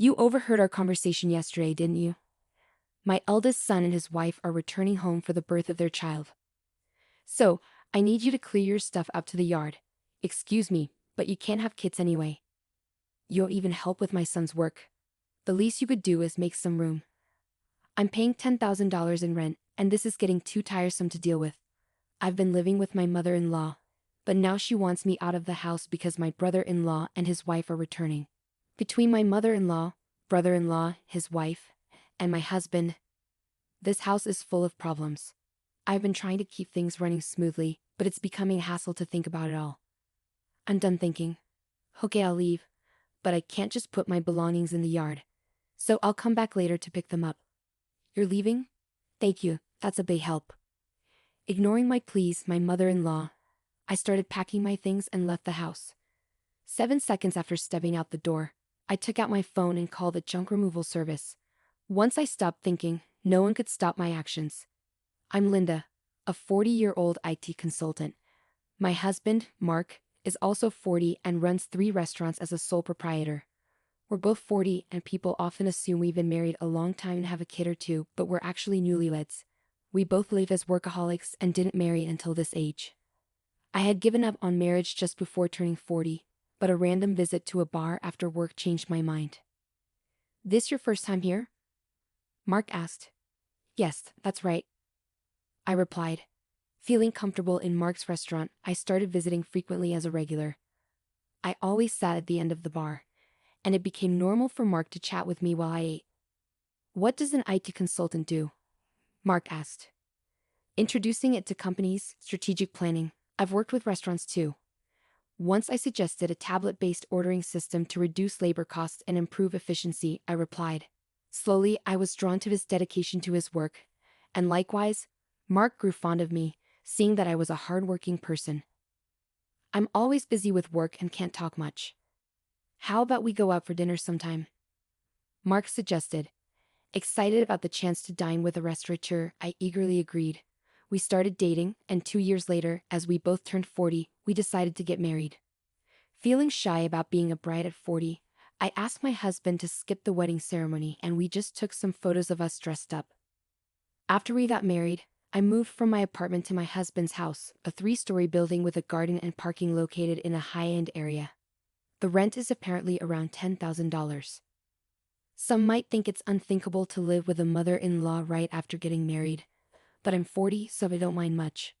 You overheard our conversation yesterday, didn't you? My eldest son and his wife are returning home for the birth of their child. So, I need you to clear your stuff up to the yard. Excuse me, but you can't have kids anyway. You'll even help with my son's work. The least you could do is make some room. I'm paying $10,000 in rent, and this is getting too tiresome to deal with. I've been living with my mother-in-law, but now she wants me out of the house because my brother-in-law and his wife are returning. Between my mother-in-law, brother-in-law, his wife, and my husband, this house is full of problems. I've been trying to keep things running smoothly, but it's becoming a hassle to think about it all. I'm done thinking. Okay, I'll leave, but I can't just put my belongings in the yard. So I'll come back later to pick them up. You're leaving? Thank you, that's a big help. Ignoring my pleas, my mother-in-law, I started packing my things and left the house. 7 seconds after stepping out the door, I took out my phone and called the junk removal service. Once I stopped thinking, no one could stop my actions. I'm Linda, a 40-year-old IT consultant. My husband, Mark, is also 40 and runs 3 restaurants as a sole proprietor. We're both 40 and people often assume we've been married a long time and have a kid or two, but we're actually newlyweds. We both live as workaholics and didn't marry until this age. I had given up on marriage just before turning 40, but a random visit to a bar after work changed my mind. This your first time here? Mark asked. Yes, that's right, I replied. Feeling comfortable in Mark's restaurant, I started visiting frequently as a regular. I always sat at the end of the bar, and it became normal for Mark to chat with me while I ate. What does an IT consultant do? Mark asked. Introducing it to companies, strategic planning. I've worked with restaurants too. Once I suggested a tablet-based ordering system to reduce labor costs and improve efficiency, I replied. Slowly, I was drawn to his dedication to his work, and likewise, Mark grew fond of me, seeing that I was a hard-working person. I'm always busy with work and can't talk much. How about we go out for dinner sometime? Mark suggested. Excited about the chance to dine with a restaurateur, I eagerly agreed. We started dating, and 2 years later, as we both turned 40, we decided to get married. Feeling shy about being a bride at 40, I asked my husband to skip the wedding ceremony and we just took some photos of us dressed up. After we got married, I moved from my apartment to my husband's house, a 3-story building with a garden and parking located in a high-end area. The rent is apparently around $10,000. Some might think it's unthinkable to live with a mother-in-law right after getting married, but I'm 40, so I don't mind much.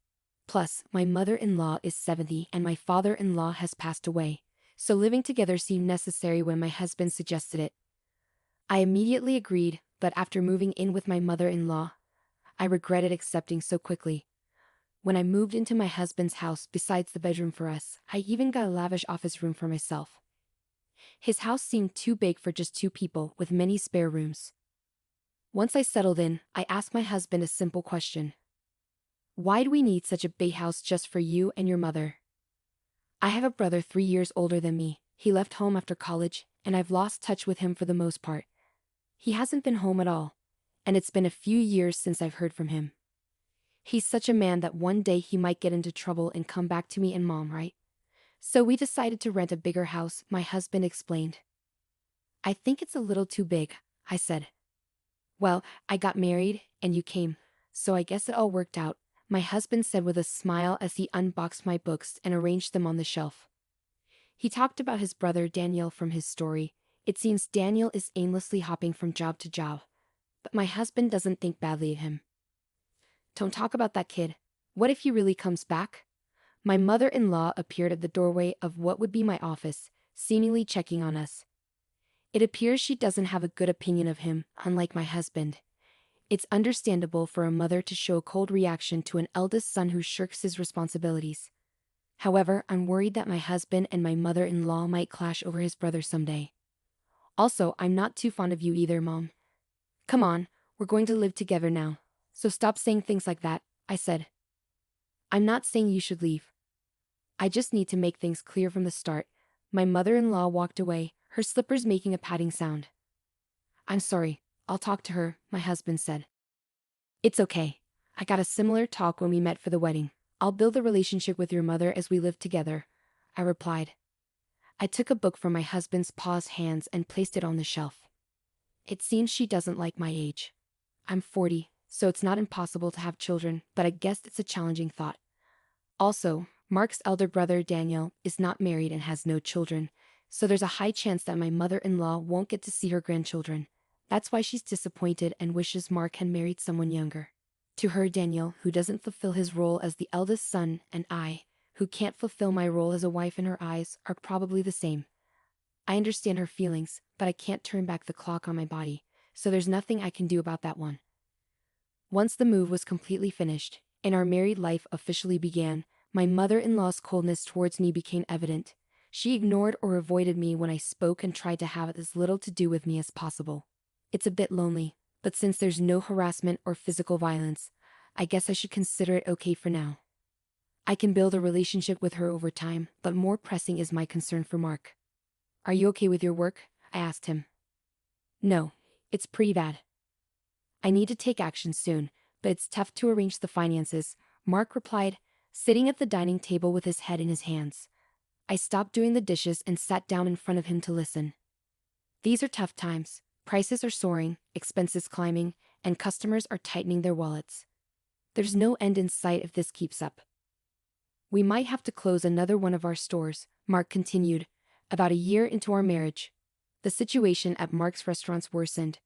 Plus, my mother-in-law is 70 and my father-in-law has passed away, so living together seemed necessary when my husband suggested it. I immediately agreed, but after moving in with my mother-in-law, I regretted accepting so quickly. When I moved into my husband's house, besides the bedroom for us, I even got a lavish office room for myself. His house seemed too big for just 2 people, with many spare rooms. Once I settled in, I asked my husband a simple question. Why do we need such a big house just for you and your mother? I have a brother 3 years older than me. He left home after college, and I've lost touch with him for the most part. He hasn't been home at all, and it's been a few years since I've heard from him. He's such a man that one day he might get into trouble and come back to me and Mom, right? So we decided to rent a bigger house, my husband explained. I think it's a little too big, I said. Well, I got married, and you came, so I guess it all worked out, my husband said with a smile as he unboxed my books and arranged them on the shelf. He talked about his brother Daniel from his story. It seems Daniel is aimlessly hopping from job to job, but my husband doesn't think badly of him. Don't talk about that kid. What if he really comes back? My mother-in-law appeared at the doorway of what would be my office, seemingly checking on us. It appears she doesn't have a good opinion of him, unlike my husband. It's understandable for a mother to show a cold reaction to an eldest son who shirks his responsibilities. However, I'm worried that my husband and my mother-in-law might clash over his brother someday. Also, I'm not too fond of you either, Mom. Come on, we're going to live together now, so stop saying things like that, I said. I'm not saying you should leave. I just need to make things clear from the start. My mother-in-law walked away, her slippers making a padding sound. I'm sorry, I'll talk to her, my husband said. It's okay. I got a similar talk when we met for the wedding. I'll build a relationship with your mother as we live together, I replied. I took a book from my husband's paused hands and placed it on the shelf. It seems she doesn't like my age. I'm 40, so it's not impossible to have children, but I guess it's a challenging thought. Also, Mark's elder brother Daniel is not married and has no children, so there's a high chance that my mother-in-law won't get to see her grandchildren. That's why she's disappointed and wishes Mark had married someone younger. To her, Daniel, who doesn't fulfill his role as the eldest son, and I, who can't fulfill my role as a wife in her eyes, are probably the same. I understand her feelings, but I can't turn back the clock on my body, so there's nothing I can do about that one. Once the move was completely finished, and our married life officially began, my mother-in-law's coldness towards me became evident. She ignored or avoided me when I spoke and tried to have as little to do with me as possible. It's a bit lonely, but since there's no harassment or physical violence, I guess I should consider it okay for now. I can build a relationship with her over time, but more pressing is my concern for Mark. Are you okay with your work? I asked him. No, it's pretty bad. I need to take action soon, but it's tough to arrange the finances, Mark replied, sitting at the dining table with his head in his hands. I stopped doing the dishes and sat down in front of him to listen. These are tough times. Prices are soaring, expenses climbing, and customers are tightening their wallets. There's no end in sight if this keeps up. We might have to close another one of our stores, Mark continued, about a year into our marriage. The situation at Mark's restaurants worsened.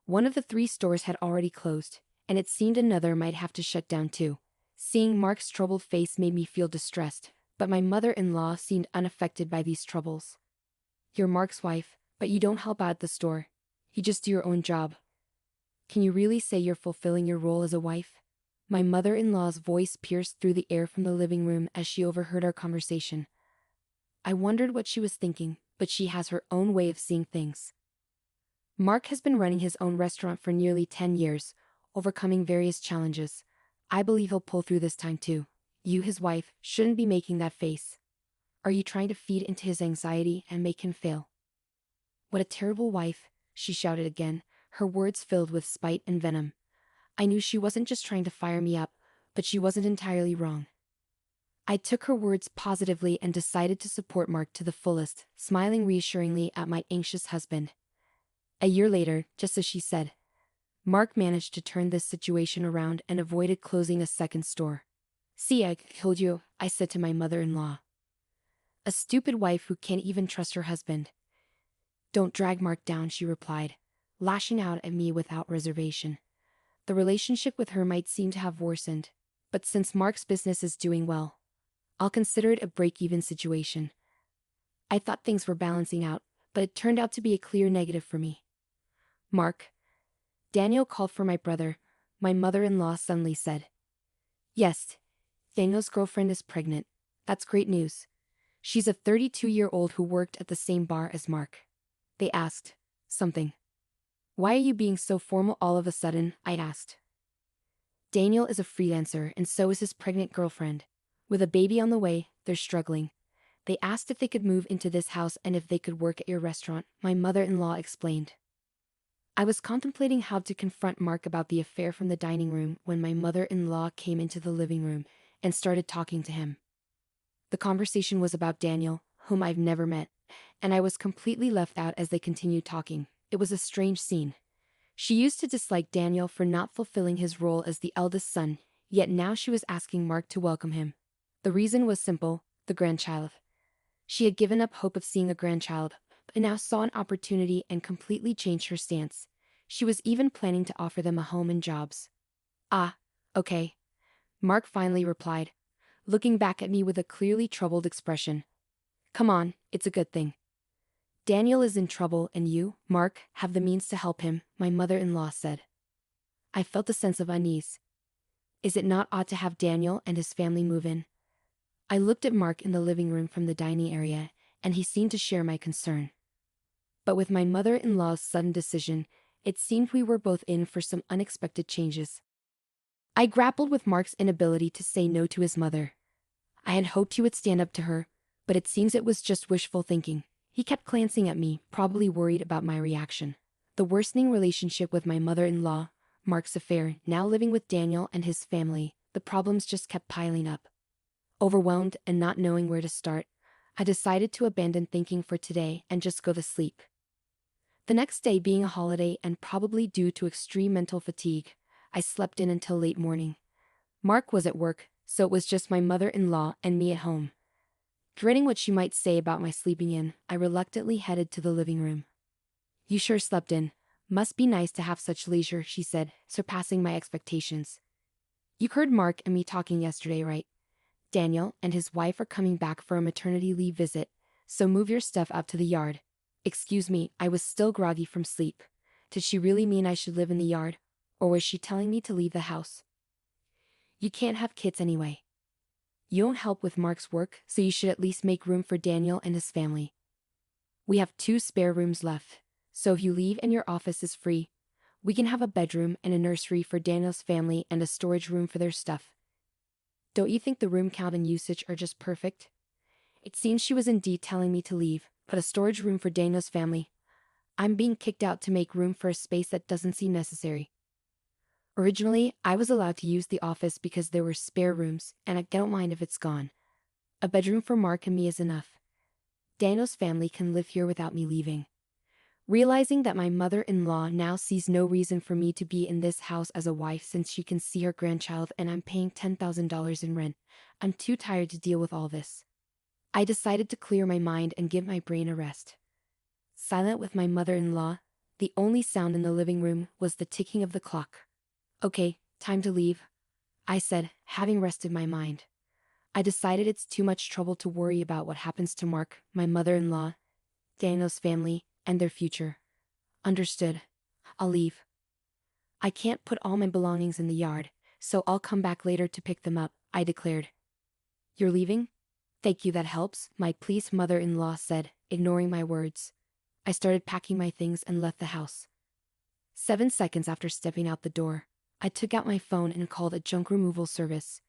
One of the 3 stores had already closed, and it seemed another might have to shut down too. Seeing Mark's troubled face made me feel distressed, but my mother-in-law seemed unaffected by these troubles. You're Mark's wife, but you don't help out at the store. You just do your own job. Can you really say you're fulfilling your role as a wife? My mother-in-law's voice pierced through the air from the living room as she overheard our conversation. I wondered what she was thinking, but she has her own way of seeing things. Mark has been running his own restaurant for nearly 10 years, overcoming various challenges. I believe he'll pull through this time too. You, his wife, shouldn't be making that face. Are you trying to feed into his anxiety and make him fail? What a terrible wife, she shouted again, her words filled with spite and venom. I knew she wasn't just trying to fire me up, but she wasn't entirely wrong. I took her words positively and decided to support Mark to the fullest, smiling reassuringly at my anxious husband. A year later, just as she said, Mark managed to turn this situation around and avoided closing a second store. See, I told you, I said to my mother-in-law. A stupid wife who can't even trust her husband. Don't drag Mark down, she replied, lashing out at me without reservation. The relationship with her might seem to have worsened, but since Mark's business is doing well, I'll consider it a break-even situation. I thought things were balancing out, but it turned out to be a clear negative for me. Mark. Daniel called for my brother, my mother-in-law suddenly said. Yes, Daniel's girlfriend is pregnant. That's great news. She's a 32-year-old who worked at the same bar as Mark. They asked. Something. Why are you being so formal all of a sudden? I asked. Daniel is a freelancer and so is his pregnant girlfriend. With a baby on the way, they're struggling. They asked if they could move into this house and if they could work at your restaurant, my mother-in-law explained. I was contemplating how to confront Mark about the affair from the dining room when my mother-in-law came into the living room and started talking to him. The conversation was about Daniel, whom I've never met, and I was completely left out as they continued talking. It was a strange scene. She used to dislike Daniel for not fulfilling his role as the eldest son, yet now she was asking Mark to welcome him. The reason was simple, the grandchild. She had given up hope of seeing a grandchild, but now saw an opportunity and completely changed her stance. She was even planning to offer them a home and jobs. Ah, okay. Mark finally replied, looking back at me with a clearly troubled expression. Come on, it's a good thing. Daniel is in trouble and you, Mark, have the means to help him, my mother-in-law said. I felt a sense of unease. Is it not odd to have Daniel and his family move in? I looked at Mark in the living room from the dining area, and he seemed to share my concern. But with my mother-in-law's sudden decision, it seemed we were both in for some unexpected changes. I grappled with Mark's inability to say no to his mother. I had hoped he would stand up to her, but it seems it was just wishful thinking. He kept glancing at me, probably worried about my reaction. The worsening relationship with my mother-in-law, Mark's affair, now living with Daniel and his family, the problems just kept piling up. Overwhelmed and not knowing where to start, I decided to abandon thinking for today and just go to sleep. The next day being a holiday and probably due to extreme mental fatigue, I slept in until late morning. Mark was at work, so it was just my mother-in-law and me at home. Dreading what she might say about my sleeping in, I reluctantly headed to the living room. "You sure slept in. Must be nice to have such leisure," she said, surpassing my expectations. "You heard Mark and me talking yesterday, right? Daniel and his wife are coming back for a maternity leave visit, so move your stuff out to the yard." Excuse me, I was still groggy from sleep. Did she really mean I should live in the yard? Or was she telling me to leave the house? "You can't have kids anyway. You don't help with Mark's work, so you should at least make room for Daniel and his family. We have 2 spare rooms left, so if you leave and your office is free, we can have a bedroom and a nursery for Daniel's family and a storage room for their stuff. Don't you think the room count and usage are just perfect?" It seems she was indeed telling me to leave, but a storage room for Daniel's family. I'm being kicked out to make room for a space that doesn't seem necessary. Originally, I was allowed to use the office because there were spare rooms, and I don't mind if it's gone. A bedroom for Mark and me is enough. Daniel's family can live here without me leaving. Realizing that my mother-in-law now sees no reason for me to be in this house as a wife since she can see her grandchild and I'm paying $10,000 in rent, I'm too tired to deal with all this. I decided to clear my mind and give my brain a rest. Silent with my mother-in-law, the only sound in the living room was the ticking of the clock. "Okay, time to leave," I said, having rested my mind. I decided it's too much trouble to worry about what happens to Mark, my mother-in-law, Daniel's family, and their future. "Understood. I'll leave. I can't put all my belongings in the yard, so I'll come back later to pick them up," I declared. "You're leaving? Thank you, that helps," my pleased mother-in-law said, ignoring my words. I started packing my things and left the house. 7 seconds after stepping out the door, I took out my phone and called a junk removal service.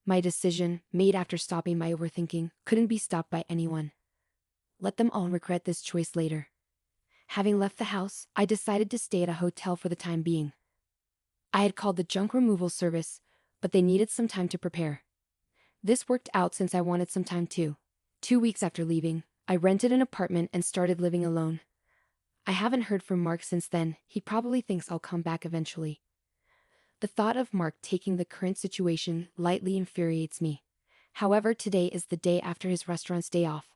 My decision, made after stopping my overthinking, couldn't be stopped by anyone. Let them all regret this choice later. Having left the house, I decided to stay at a hotel for the time being. I had called the junk removal service, but they needed some time to prepare. This worked out since I wanted some time too. 2 weeks after leaving, I rented an apartment and started living alone. I haven't heard from Mark since then. He probably thinks I'll come back eventually. The thought of Mark taking the current situation lightly infuriates me. However, today is the day after his restaurant's day off.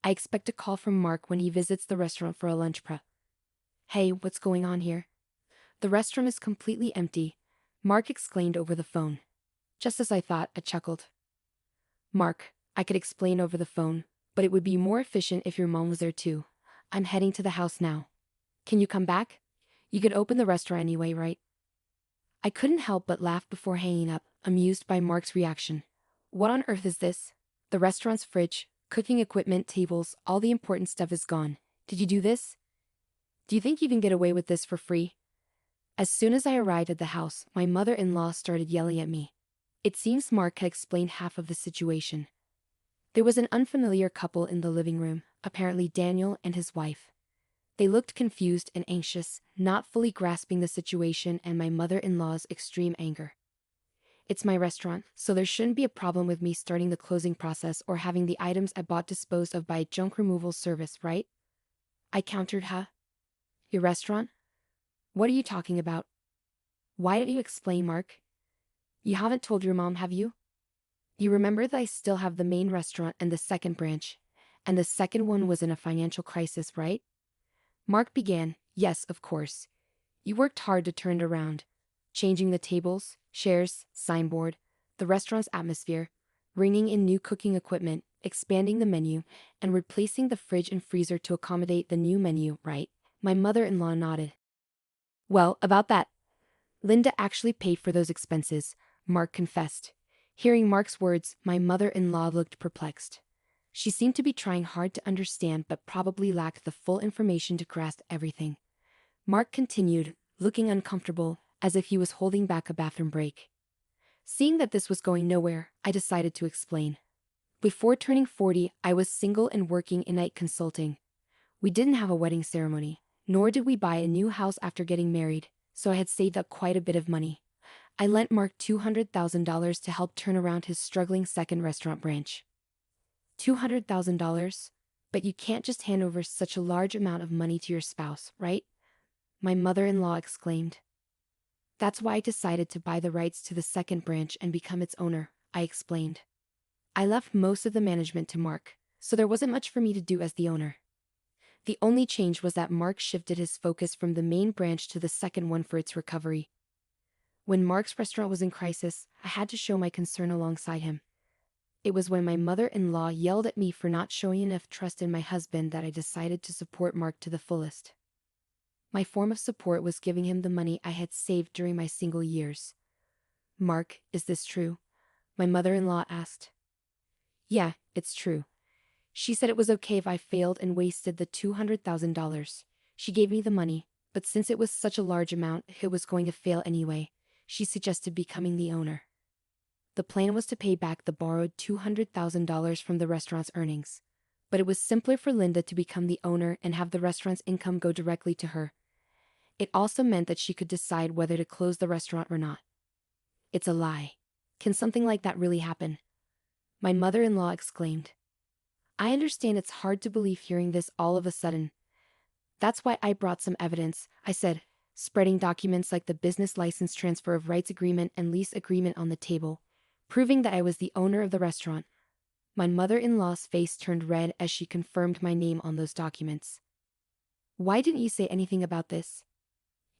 I expect a call from Mark when he visits the restaurant for a lunch prep. "Hey, what's going on here?" "The restaurant is completely empty," Mark exclaimed over the phone. "Just as I thought," I chuckled. "Mark, I could explain over the phone, but it would be more efficient if your mom was there too. I'm heading to the house now. Can you come back? You could open the restaurant anyway, right?" I couldn't help but laugh before hanging up, amused by Mark's reaction. "What on earth is this? The restaurant's fridge, cooking equipment, tables, all the important stuff is gone. Did you do this? Do you think you can get away with this for free?" As soon as I arrived at the house, my mother-in-law started yelling at me. It seems Mark had explained half of the situation. There was an unfamiliar couple in the living room, apparently Daniel and his wife. They looked confused and anxious, not fully grasping the situation and my mother-in-law's extreme anger. "It's my restaurant, so there shouldn't be a problem with me starting the closing process or having the items I bought disposed of by a junk removal service, right?" I countered. "Huh? Your restaurant? What are you talking about? Why didn't you explain, Mark? You haven't told your mom, have you? You remember that I still have the main restaurant and the second branch, and the second one was in a financial crisis, right?" Mark began. "Yes, of course. You worked hard to turn it around, changing the tables, chairs, signboard, the restaurant's atmosphere, bringing in new cooking equipment, expanding the menu, and replacing the fridge and freezer to accommodate the new menu, right?" My mother-in-law nodded. "Well, about that, Linda actually paid for those expenses," Mark confessed. Hearing Mark's words, my mother-in-law looked perplexed. She seemed to be trying hard to understand but probably lacked the full information to grasp everything. Mark continued, looking uncomfortable, as if he was holding back a bathroom break. Seeing that this was going nowhere, I decided to explain. Before turning 40, I was single and working in night consulting. We didn't have a wedding ceremony, nor did we buy a new house after getting married, so I had saved up quite a bit of money. I lent Mark $200,000 to help turn around his struggling second restaurant branch. $200,000? But you can't just hand over such a large amount of money to your spouse, right? My mother-in-law exclaimed. That's why I decided to buy the rights to the second branch and become its owner, I explained. I left most of the management to Mark, so there wasn't much for me to do as the owner. The only change was that Mark shifted his focus from the main branch to the second one for its recovery. When Mark's restaurant was in crisis, I had to show my concern alongside him. It was when my mother-in-law yelled at me for not showing enough trust in my husband that I decided to support Mark to the fullest. My form of support was giving him the money I had saved during my single years. Mark, is this true? My mother-in-law asked. Yeah, it's true. She said it was okay if I failed and wasted the $200,000. She gave me the money, but since it was such a large amount, it was going to fail anyway. She suggested becoming the owner. The plan was to pay back the borrowed $200,000 from the restaurant's earnings. But it was simpler for Linda to become the owner and have the restaurant's income go directly to her. It also meant that she could decide whether to close the restaurant or not. It's a lie. Can something like that really happen? My mother-in-law exclaimed. I understand it's hard to believe hearing this all of a sudden. That's why I brought some evidence, I said, spreading documents like the business license transfer of rights agreement and lease agreement on the table, proving that I was the owner of the restaurant. My mother-in-law's face turned red as she confirmed my name on those documents. Why didn't you say anything about this?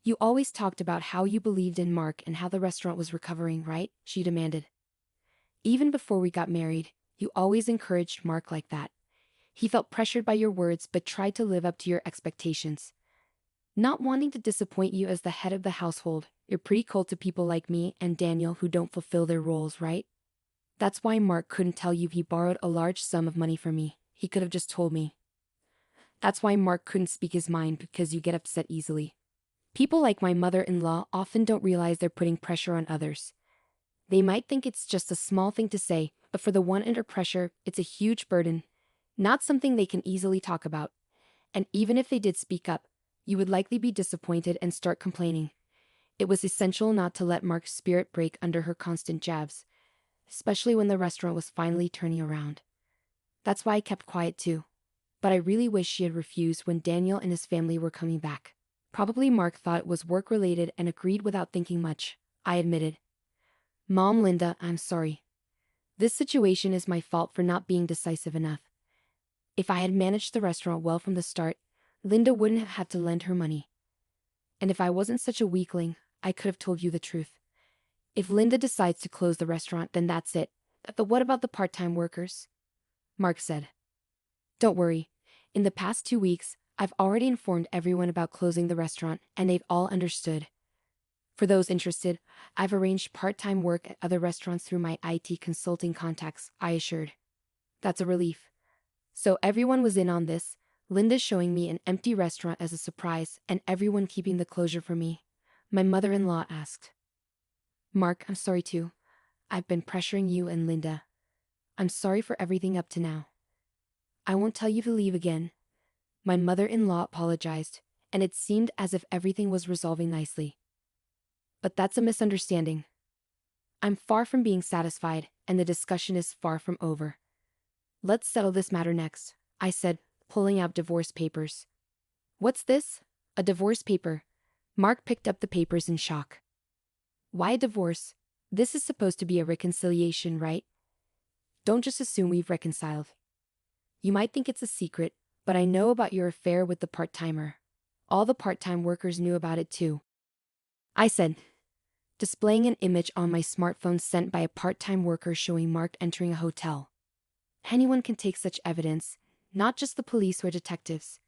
You always talked about how you believed in Mark and how the restaurant was recovering, right? She demanded. Even before we got married, you always encouraged Mark like that. He felt pressured by your words but tried to live up to your expectations. Not wanting to disappoint you as the head of the household, you're pretty cold to people like me and Daniel who don't fulfill their roles, right? That's why Mark couldn't tell you he borrowed a large sum of money from me. He could have just told me. That's why Mark couldn't speak his mind, because you get upset easily. People like my mother-in-law often don't realize they're putting pressure on others. They might think it's just a small thing to say, but for the one under pressure, it's a huge burden. Not something they can easily talk about. And even if they did speak up, you would likely be disappointed and start complaining. It was essential not to let Mark's spirit break under her constant jabs, especially when the restaurant was finally turning around. That's why I kept quiet too. But I really wish she had refused when Daniel and his family were coming back. Probably Mark thought it was work-related and agreed without thinking much, I admitted. Mom, Linda, I'm sorry. This situation is my fault for not being decisive enough. If I had managed the restaurant well from the start, Linda wouldn't have had to lend her money. And if I wasn't such a weakling, I could have told you the truth. If Linda decides to close the restaurant, then that's it. But what about the part-time workers? Mark said. Don't worry. In the past 2 weeks, I've already informed everyone about closing the restaurant, and they've all understood. For those interested, I've arranged part-time work at other restaurants through my IT consulting contacts, I assured. That's a relief. So everyone was in on this, Linda showing me an empty restaurant as a surprise, and everyone keeping the closure from me. My mother-in-law asked. Mark, I'm sorry too. I've been pressuring you and Linda. I'm sorry for everything up to now. I won't tell you to leave again. My mother-in-law apologized, and it seemed as if everything was resolving nicely. But that's a misunderstanding. I'm far from being satisfied, and the discussion is far from over. Let's settle this matter next, I said, pulling out divorce papers. What's this? A divorce paper? Mark picked up the papers in shock. Why a divorce? This is supposed to be a reconciliation, right? Don't just assume we've reconciled. You might think it's a secret, but I know about your affair with the part-timer. All the part-time workers knew about it too. I said, displaying an image on my smartphone sent by a part-time worker showing Mark entering a hotel. Anyone can take such evidence, not just the police or detectives.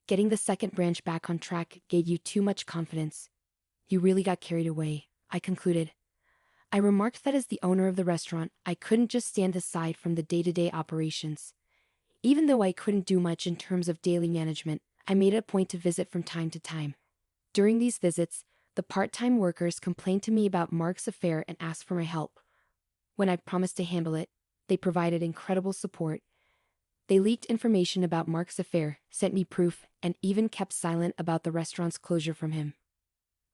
Getting the second branch back on track gave you too much confidence. You really got carried away, I concluded. I remarked that as the owner of the restaurant, I couldn't just stand aside from the day-to-day operations. Even though I couldn't do much in terms of daily management, I made it a point to visit from time to time. During these visits, the part-time workers complained to me about Mark's affair and asked for my help. When I promised to handle it, they provided incredible support. They leaked information about Mark's affair, sent me proof, and even kept silent about the restaurant's closure from him.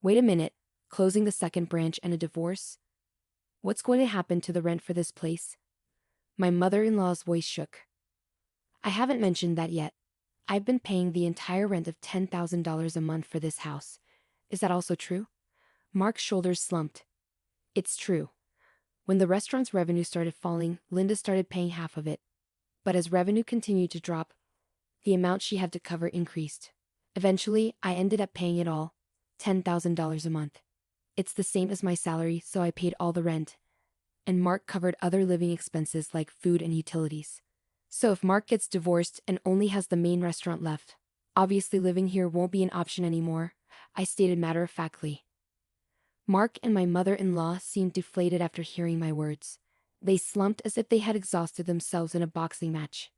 Wait a minute, closing the second branch and a divorce? What's going to happen to the rent for this place? My mother-in-law's voice shook. I haven't mentioned that yet. I've been paying the entire rent of $10,000 a month for this house. Is that also true? Mark's shoulders slumped. It's true. When the restaurant's revenue started falling, Linda started paying half of it. But as revenue continued to drop, the amount she had to cover increased. Eventually, I ended up paying it all, $10,000 a month. It's the same as my salary, so I paid all the rent. And Mark covered other living expenses like food and utilities. So if Mark gets divorced and only has the main restaurant left, obviously living here won't be an option anymore, I stated matter-of-factly. Mark and my mother-in-law seemed deflated after hearing my words. They slumped as if they had exhausted themselves in a boxing match.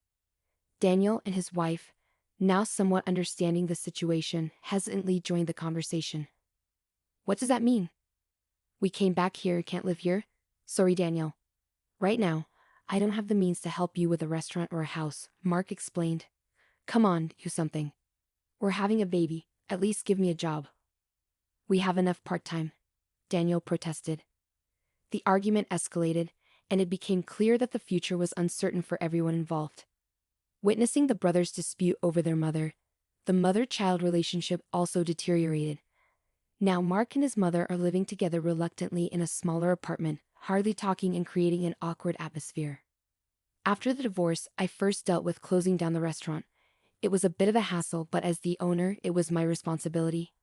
Daniel and his wife, now somewhat understanding the situation, hesitantly joined the conversation. What does that mean? We came back here, can't live here? Sorry, Daniel. Right now, I don't have the means to help you with a restaurant or a house, Mark explained. Come on, do something. We're having a baby, at least give me a job. We have enough part-time, Daniel protested. The argument escalated, and it became clear that the future was uncertain for everyone involved. Witnessing the brothers dispute over their mother, the mother-child relationship also deteriorated. Now Mark and his mother are living together reluctantly in a smaller apartment, hardly talking and creating an awkward atmosphere. After the divorce, I first dealt with closing down the restaurant. It was a bit of a hassle, but as the owner, it was my responsibility.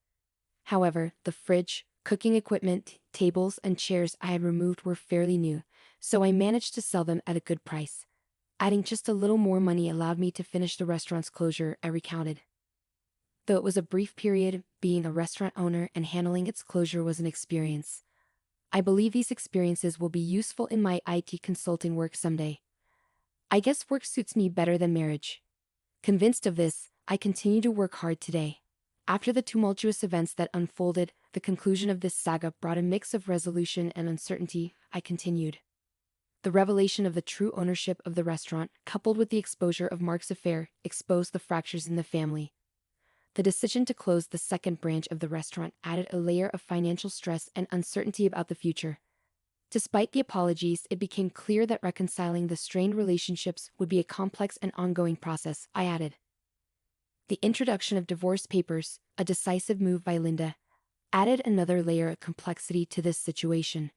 However, the fridge, cooking equipment, tables, and chairs I had removed were fairly new, so I managed to sell them at a good price. Adding just a little more money allowed me to finish the restaurant's closure, I recounted. Though it was a brief period, being a restaurant owner and handling its closure was an experience. I believe these experiences will be useful in my IT consulting work someday. I guess work suits me better than marriage. Convinced of this, I continue to work hard today. After the tumultuous events that unfolded, the conclusion of this saga brought a mix of resolution and uncertainty. I continued. The revelation of the true ownership of the restaurant, coupled with the exposure of Mark's affair, exposed the fractures in the family. The decision to close the second branch of the restaurant added a layer of financial stress and uncertainty about the future. Despite the apologies, it became clear that reconciling the strained relationships would be a complex and ongoing process, I added. The introduction of divorce papers, a decisive move by Linda, added another layer of complexity to this situation.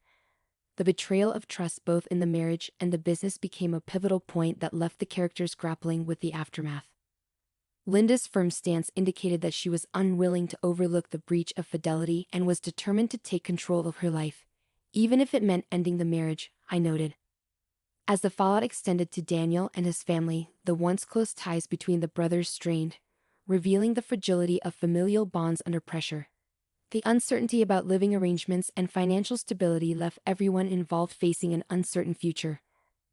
The betrayal of trust both in the marriage and the business became a pivotal point that left the characters grappling with the aftermath. Linda's firm stance indicated that she was unwilling to overlook the breach of fidelity and was determined to take control of her life, even if it meant ending the marriage, I noted. As the fallout extended to Daniel and his family, the once close ties between the brothers strained, revealing the fragility of familial bonds under pressure. The uncertainty about living arrangements and financial stability left everyone involved facing an uncertain future.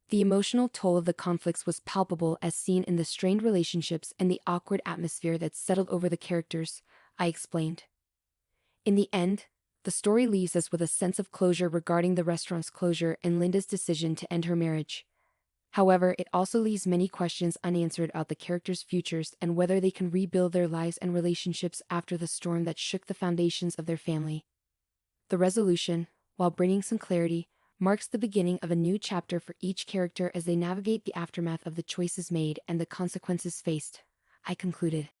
The emotional toll of the conflicts was palpable as seen in the strained relationships and the awkward atmosphere that settled over the characters, I explained. In the end, the story leaves us with a sense of closure regarding the restaurant's closure and Linda's decision to end her marriage. However, it also leaves many questions unanswered about the characters' futures and whether they can rebuild their lives and relationships after the storm that shook the foundations of their family. The resolution, while bringing some clarity, marks the beginning of a new chapter for each character as they navigate the aftermath of the choices made and the consequences faced, I concluded.